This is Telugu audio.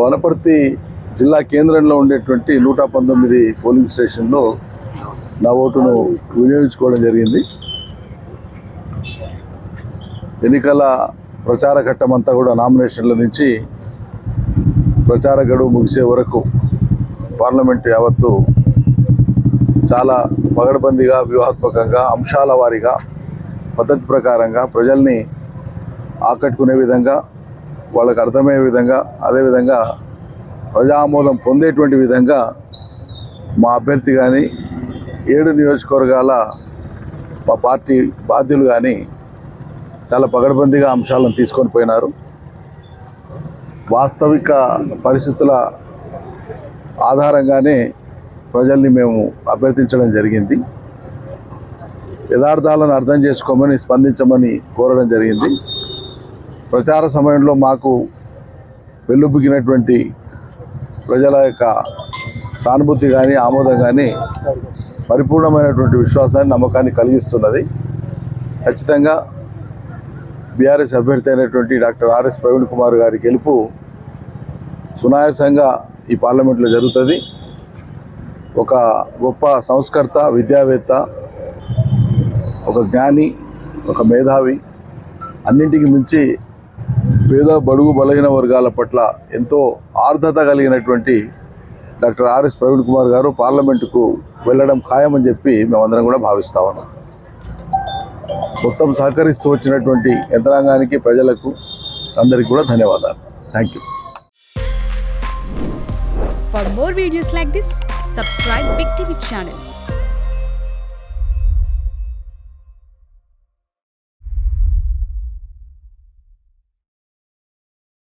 వనపర్తి జిల్లా కేంద్రంలో ఉండేటువంటి 119 పోలింగ్ స్టేషన్లో నా ఓటును వినియోగించుకోవడం జరిగింది. ఎన్నికల ప్రచార ఘట్టమంతా కూడా నామినేషన్ల నుంచి ప్రచార గడువు ముగిసే వరకు పార్లమెంటు యావత్తు చాలా పగడబందీగా, వ్యూహాత్మకంగా, అంశాల వారీగా, పద్ధతి ప్రకారంగా ప్రజల్ని ఆకట్టుకునే విధంగా, వాళ్ళకు అర్థమయ్యే విధంగా, అదేవిధంగా ప్రజా ఆమోదం పొందేటువంటి విధంగా మా అభ్యర్థి కానీ 7 నియోజకవర్గాల మా పార్టీ బాధ్యులు కానీ చాలా పగడబందీగా అంశాలను తీసుకొని పోయినారు. వాస్తవిక పరిస్థితుల ఆధారంగానే ప్రజల్ని మేము అభ్యర్థించడం జరిగింది. యథార్థాలను అర్థం చేసుకోమని, స్పందించమని కోరడం జరిగింది. ప్రచార సమయంలో మాకు వెల్లుబుకినటువంటి ప్రజల యొక్క సానుభూతి కానీ, ఆమోదం కానీ పరిపూర్ణమైనటువంటి విశ్వాసాన్ని, నమ్మకాన్ని కలిగిస్తున్నది. ఖచ్చితంగా బీఆర్ఎస్ అభ్యర్థి అయినటువంటి డాక్టర్ ఆర్ఎస్ ప్రవీణ్ కుమార్ గారి గెలుపు సునాయాసంగా ఈ పార్లమెంట్లో జరుగుతుంది. ఒక గొప్ప సంస్కర్త, విద్యావేత్త, ఒక జ్ఞాని, ఒక మేధావి, అన్నింటికి మించి పేద బడుగు బలహీన వర్గాల పట్ల ఎంతో ఆర్ద్రత కలిగినటువంటి డాక్టర్ ఆర్ఎస్ ప్రవీణ్ కుమార్ గారు పార్లమెంటుకు వెళ్ళడం ఖాయమని చెప్పి మేమందరం కూడా భావిస్తా ఉన్నాం. మొత్తం సహకరిస్తూ వచ్చినటువంటి యంత్రాంగానికి, ప్రజలకు అందరికీ కూడా ధన్యవాదాలు. Thank you. For more videos like this, subscribe Big TV channel.